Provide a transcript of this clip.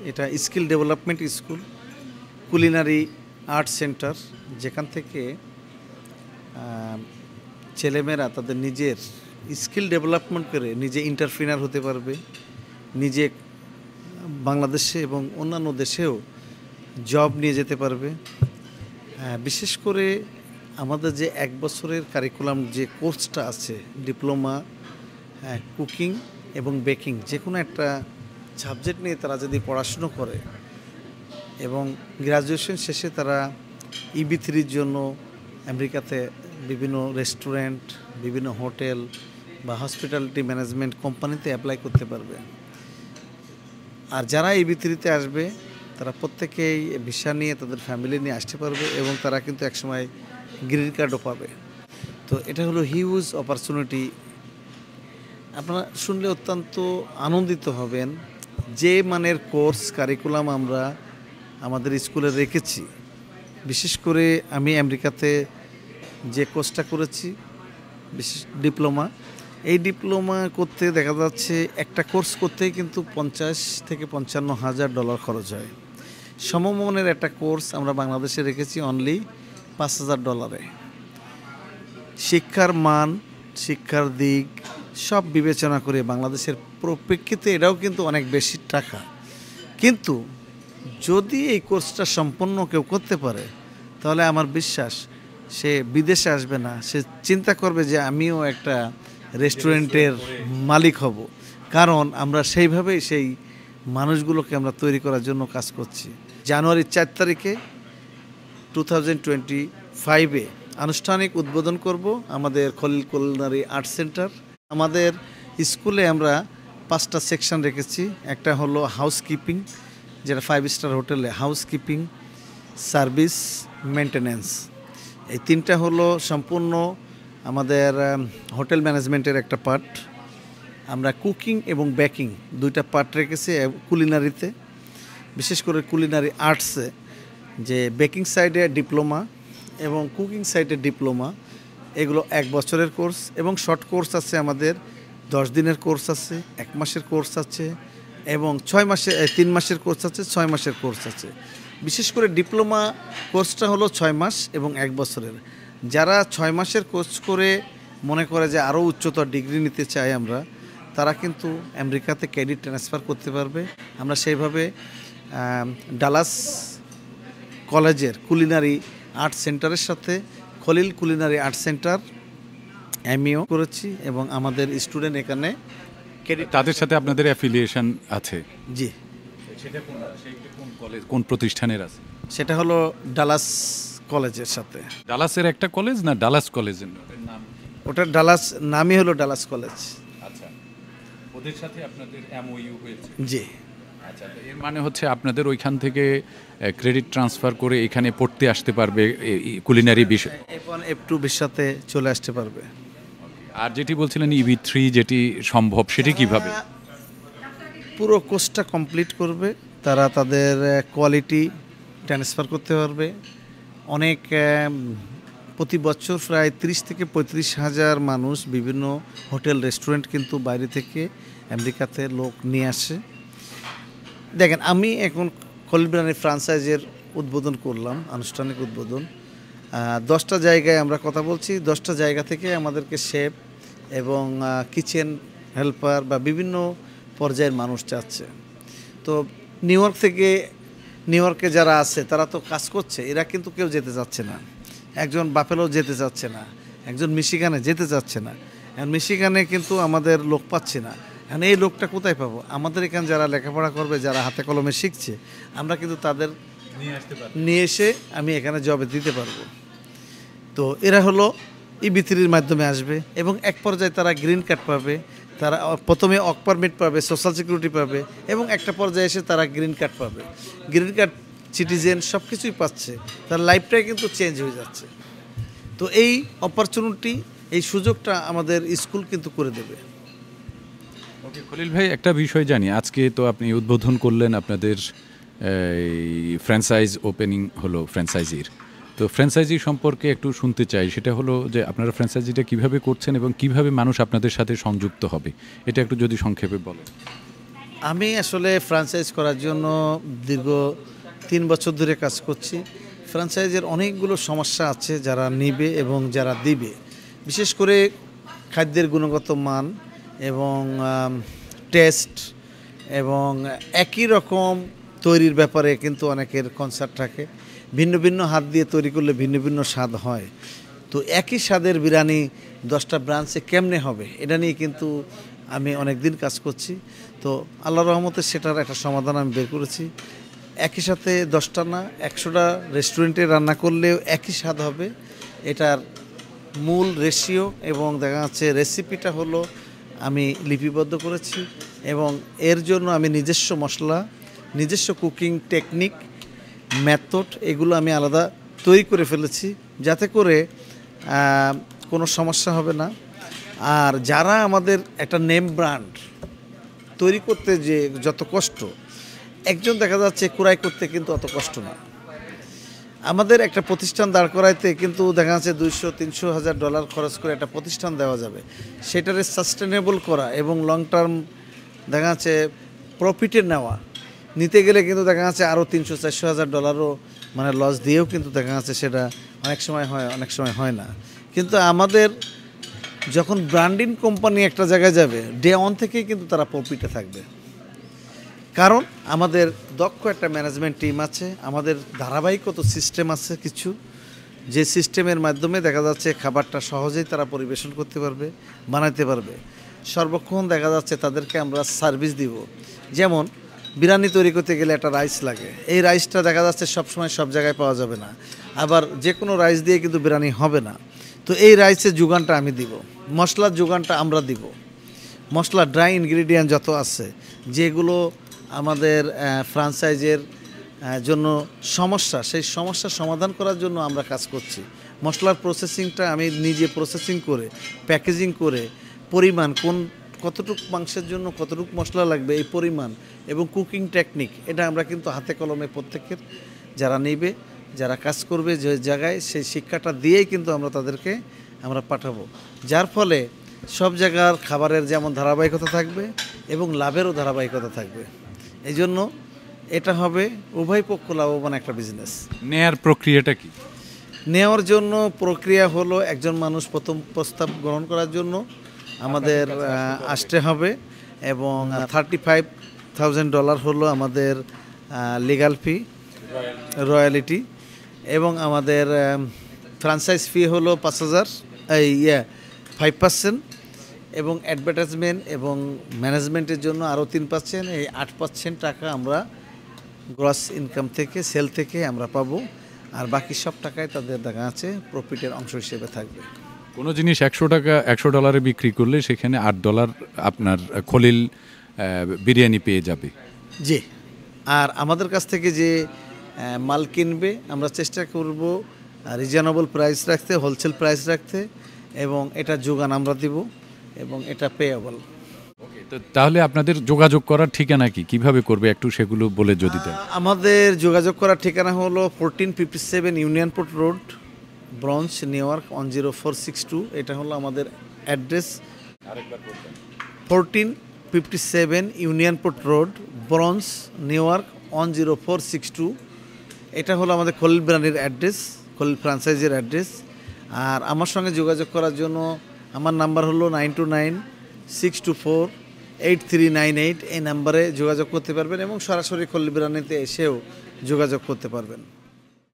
এটা skill development school, culinary art centre, যেখান থেকে ছেলেমেয়েরা তাদের নিজের স্কিল ডেভেলপমেন্ট করে নিজে এন্টারপ্রেনার হতে পারবে, নিজে বাংলাদেশে এবং অন্যান্য দেশেও জব নিয়ে যেতে পারবে। বিশেষ করে আমাদের যে 1 বছরের কারিকুলাম যে কোর্সটা আছে, ডিপ্লোমা কুকিং এবং বেকিং, যে কোনো একটা সাবজেক্ট নিয়ে তারা যদি পড়াশুনো করে এবং গ্র্যাজুয়েশন শেষে তারা EB3-র জন্য আমেরিকাতে বিভিন্ন রেস্টুরেন্ট, বিভিন্ন হোটেল বা হসপিটালিটি ম্যানেজমেন্ট কোম্পানিতে অ্যাপ্লাই করতে পারবে। আর যারা EB3-তে আসবে তারা প্রত্যেকেই ভিসা নিয়ে তাদের ফ্যামিলি নিয়ে আসতে পারবে এবং তারা কিন্তু একসময় গ্রিন কার্ডও পাবে। তো এটা হলো হিউজ অপরচুনিটি। আপনারা শুনলে অত্যন্ত আনন্দিত হবেন যে মানের কোর্স কারিকুলাম আমরা আমাদের স্কুলে রেখেছি। বিশেষ করে আমি আমেরিকাতে যে কোর্সটা করেছি, বিশেষ ডিপ্লোমা, এই ডিপ্লোমা করতে দেখা যাচ্ছে একটা কোর্স করতেই কিন্তু $50,000 থেকে $55,000 খরচ হয়। সমমানের একটা কোর্স আমরা বাংলাদেশে রেখেছি অনলি $5,000। শিক্ষার মান, শিক্ষার দিক সব বিবেচনা করে বাংলাদেশের প্রপ্রেক্ষিতে এটাও কিন্তু অনেক বেশি টাকা। কিন্তু যদি এই কোর্সটা সম্পন্ন কেউ করতে পারে তাহলে আমার বিশ্বাস সে বিদেশে আসবে না, সে চিন্তা করবে যে আমিও একটা রেস্টুরেন্টের মালিক হব। কারণ আমরা সেইভাবেই সেই মানুষগুলোকে আমরা তৈরি করার জন্য কাজ করছি। জানুয়ারির 4 তারিখে 2025-এ আনুষ্ঠানিক উদ্বোধন করব আমাদের খলিল কুলিনারি আর্ট সেন্টার। আমাদের স্কুলে আমরা 5টা সেকশন রেখেছি। একটা হলো হাউসকিপিং, যেটা 5 স্টার হোটেলে হাউসকিপিং, সার্ভিস, মেনটেন্যান্স। এই 3টা হলো সম্পূর্ণ আমাদের হোটেল ম্যানেজমেন্টের একটা পার্ট। আমরা কুকিং এবং বেকিং 2টা পার্ট রেখেছি কুলিনারিতে। বিশেষ করে কুলিনারি আর্টসে যে বেকিং সাইডে ডিপ্লোমা এবং কুকিং সাইডে ডিপ্লোমা, এগুলো 1 বছরের কোর্স এবং শর্ট কোর্স আছে আমাদের 10 দিনের কোর্স আছে, 1 মাসের কোর্স আছে এবং 3 মাসের কোর্স আছে, 6 মাসের কোর্স আছে। বিশেষ করে ডিপ্লোমা কোর্সটা হলো 6 মাস এবং 1 বছরের। যারা 6 মাসের কোর্স করে মনে করে যে আরও উচ্চতর ডিগ্রি নিতে চাই আমরা, তারা কিন্তু আমেরিকাতে ক্রেডিট ট্রান্সফার করতে পারবে। আমরা সেইভাবে ডালাস কলেজের কুলিনারি আর্ট সেন্টারের সাথে খলিল কুলিনারি আর্ট সেন্টার এমইও করেছি এবং আমাদের স্টুডেন্ট এখানে তাদের সাথে আপনাদের অ্যাফিলিয়েশন আছে? জি। সেটা কোন কলেজ, কোন প্রতিষ্ঠানের আছে? সেটা হলো ডালাস কলেজের সাথে। ডালাসের একটা কলেজ না ডালাস কলেজের নাম? ওটা ডালাস, নামই হলো ডালাস কলেজ। আচ্ছা, ওদের সাথে আপনাদের এমওইউ হয়েছে? জি। আচ্ছা, এর মানে হচ্ছে আপনাদের ওইখান থেকে ক্রেডিট ট্রান্সফার করে এখানে পড়তে আসতে পারবে কুলিনারি বিষয়, F1 F2 ভিসাতে চলে আসতে পারবে। আর যেটি বলছিলেন EB3 যেটি সম্ভব, সেটি কিভাবে? পুরো কোর্সটা কমপ্লিট করবে, তারা তাদের কোয়ালিটি ট্রান্সফার করতে পারবে। অনেক প্রতি বছর প্রায় 30 থেকে 35 হাজার মানুষ বিভিন্ন হোটেল রেস্টুরেন্ট কিন্তু বাইরে থেকে আমেরিকাতে লোক নিয়ে আসে। দেখেন, আমি এখন খলিল কুলিনারি ফ্র্যাঞ্চাইজের উদ্বোধন করলাম, আনুষ্ঠানিক উদ্বোধন। 10টা জায়গায় আমরা কথা বলছি, 10টা জায়গা থেকে আমাদেরকে শেফ এবং কিচেন হেল্পার বা বিভিন্ন পর্যায়ের মানুষ চাচ্ছে। তো নিউ ইয়র্কে যারা আছে তারা তো কাজ করছে, এরা কিন্তু কেউ যেতে চাচ্ছে না। একজন বাফেলো যেতে চাচ্ছে না, একজন মিশিগানে যেতে চাচ্ছে না। এখন মিশিগানে কিন্তু আমাদের লোক পাচ্ছি না। এখন এই লোকটা কোথায় পাবো? আমাদের এখানে যারা লেখাপড়া করবে, যারা হাতে কলমে শিখছে, আমরা কিন্তু তাদের নিয়ে এসে আমি এখানে জবে দিতে পারবো। তো এরা হলো EB3-র মাধ্যমে আসবে এবং এক পর্যায়ে তারা গ্রিন কার্ড পাবে। তারা প্রথমে ওয়ার্ক পারমিট পাবে, সোশ্যাল সিকিউরিটি পাবে এবং একটা পর্যায়ে এসে তারা গ্রিন কার্ড পাবে। গ্রিন কার্ড, সিটিজেন সব কিছুই পাচ্ছে, তার লাইফটাই কিন্তু চেঞ্জ হয়ে যাচ্ছে। তো এই অপরচুনিটি, এই সুযোগটা আমাদের স্কুল কিন্তু করে দেবে। ওকে খলিল ভাই, একটা বিষয় জানি, আজকে তো আপনি উদ্বোধন করলেন আপনাদের ফ্র্যাঞ্চাইজ ওপেনিং হলো ফ্র্যাঞ্চাইজির। তো ফ্র্যাঞ্চাইজি সম্পর্কে একটু শুনতে চাই। সেটা হলো যে আপনারা ফ্র্যাঞ্চাইজিটা কিভাবে করছেন এবং কিভাবে মানুষ আপনাদের সাথে সংযুক্ত হবে, এটা একটু যদি সংক্ষেপে বলেন। আমি আসলে ফ্র্যাঞ্চাইজ করার জন্য দীর্ঘ 3 বছর ধরে কাজ করছি। ফ্র্যাঞ্চাইজের অনেকগুলো সমস্যা আছে যারা নিবে এবং যারা দিবে। বিশেষ করে খাদ্যের গুণগত মান এবং টেস্ট এবং একই রকম তৈরির ব্যাপারে কিন্তু অনেকের কনসার্ট থাকে। ভিন্ন ভিন্ন হাত দিয়ে তৈরি করলে ভিন্ন ভিন্ন স্বাদ হয়। তো একই স্বাদের বিরিয়ানি 10টা ব্রাঞ্চে কেমনে হবে এটা নিয়ে কিন্তু আমি অনেক দিন কাজ করছি। তো আল্লাহর রহমতে সেটার একটা সমাধান আমি বের করেছি। একই সাথে 10টা না 100টা রেস্টুরেন্টে রান্না করলেও একই স্বাদ হবে। এটার মূল রেশিও এবং দেখা যাচ্ছে রেসিপিটা হলো আমি লিপিবদ্ধ করেছি এবং এর জন্য আমি নিজস্ব মশলা, নিজস্ব কুকিং টেকনিক, মেথড এগুলো আমি আলাদা তৈরি করে ফেলেছি, যাতে করে কোনো সমস্যা হবে না। আর যারা আমাদের একটা নেম ব্র্যান্ড তৈরি করতে যে যত কষ্ট, একজন দেখা যাচ্ছে ক্রয় করতে কিন্তু অত কষ্ট না। আমাদের একটা প্রতিষ্ঠান দাঁড় করাইতে কিন্তু দেখা যাচ্ছে $200-300,000 খরচ করে একটা প্রতিষ্ঠান দেওয়া যাবে। সেটারে সাস্টেনেবল করা এবং লং টার্ম দেখা যাচ্ছে প্রফিটে নেওয়া নিতে গেলে কিন্তু দেখা যাচ্ছে আরও $300-400,000 মানে লস দিয়েও কিন্তু দেখা যাচ্ছে সেটা অনেক সময় হয়, অনেক সময় হয় না। কিন্তু আমাদের যখন ব্র্যান্ডিং কোম্পানি একটা জায়গায় যাবে, ডে 1 থেকেই কিন্তু তারা প্রফিটে থাকবে। কারণ আমাদের দক্ষ একটা ম্যানেজমেন্ট টিম আছে, আমাদের ধারাবাহিকত সিস্টেম আছে কিছু, যে সিস্টেমের মাধ্যমে দেখা যাচ্ছে খাবারটা সহজেই তারা পরিবেশন করতে পারবে, বানাইতে পারবে। সর্বক্ষণ দেখা যাচ্ছে তাদেরকে আমরা সার্ভিস দিব। যেমন বিরিয়ানি তৈরি করতে গেলে একটা রাইস লাগে, এই রাইসটা দেখা যাচ্ছে সবসময় সব জায়গায় পাওয়া যাবে না, আবার যে কোনো রাইস দিয়ে কিন্তু বিরিয়ানি হবে না। তো এই রাইসের যোগানটা আমি দিব, মশলার যোগানটা আমরা দিব, মশলা ড্রাই ইনগ্রিডিয়েন্ট যত আছে যেগুলো আমাদের ফ্র্যাঞ্চাইজের জন্য সমস্যা, সেই সমস্যার সমাধান করার জন্য আমরা কাজ করছি। মশলার প্রসেসিংটা আমি নিজে প্রসেসিং করে প্যাকেজিং করে পরিমাণ কতটুকু মাংসের জন্য কতটুকু মশলা লাগবে এই পরিমাণ এবং কুকিং টেকনিক এটা আমরা কিন্তু হাতে কলমে প্রত্যেকের যারা নেবে, যারা কাজ করবে যে জায়গায় সেই শিক্ষাটা দিয়েই কিন্তু আমরা তাদেরকে আমরা পাঠাবো, যার ফলে সব জায়গার খাবারের যেমন ধারাবাহিকতা থাকবে এবং লাভেরও ধারাবাহিকতা থাকবে। এই জন্য এটা হবে উভয় পক্ষ লাভবান একটা বিজনেস। নেয়ার প্রক্রিয়াটা কি? নেওয়ার জন্য প্রক্রিয়া হলো একজন মানুষ প্রথম প্রস্তাব গ্রহণ করার জন্য আমাদের আসতে হবে এবং $35,000 হলো আমাদের লিগ্যাল ফি, রয়্যালিটি, এবং আমাদের ফ্র্যাঞ্চাইজ ফি হলো 5% এবং অ্যাডভার্টাইজমেন্ট এবং ম্যানেজমেন্টের জন্য আরও 3%। এই 8% টাকা আমরা গ্রস ইনকাম থেকে সেল থেকে আমরা পাবো, আর বাকি সব টাকায় তাদের দেখা আছে প্রফিটের অংশ হিসেবে থাকবে। কোনো জিনিস $100 বিক্রি করলে সেখানে $8 আপনার খলিল বিরিয়ানি পেয়ে যাবে। জি, আর আমাদের কাছ থেকে যে মাল কিনবে আমরা চেষ্টা করব রিজনেবল প্রাইস রাখতে, হোলসেল প্রাইস রাখতে, এবং এটা যোগান আমরা দিব এবং এটা পেয়েবল। তো তাহলে আপনাদের যোগাযোগ করার ঠিকানা কি, কিভাবে করবে একটু সেগুলো বলে যদি দেন। আমাদের যোগাযোগ করার ঠিকানা হলো 1457 Union Port Road, Bronx, New York 10462। এটা হলো আমাদের address. 1457 Union Port Road, Bronx, New York 10462। এটা হলো আমাদের খলিল বিরিয়ানির অ্যাড্রেস, খলিল ফ্র্যাঞ্চাইজের অ্যাড্রেস। আর আমার সঙ্গে যোগাযোগ করার জন্য আমার নাম্বার হলো 9296248398। এই নাম্বারে যোগাযোগ করতে পারবেন এবং সরাসরি খলিল বিরিয়ানিতে এসেও যোগাযোগ করতে পারবেন।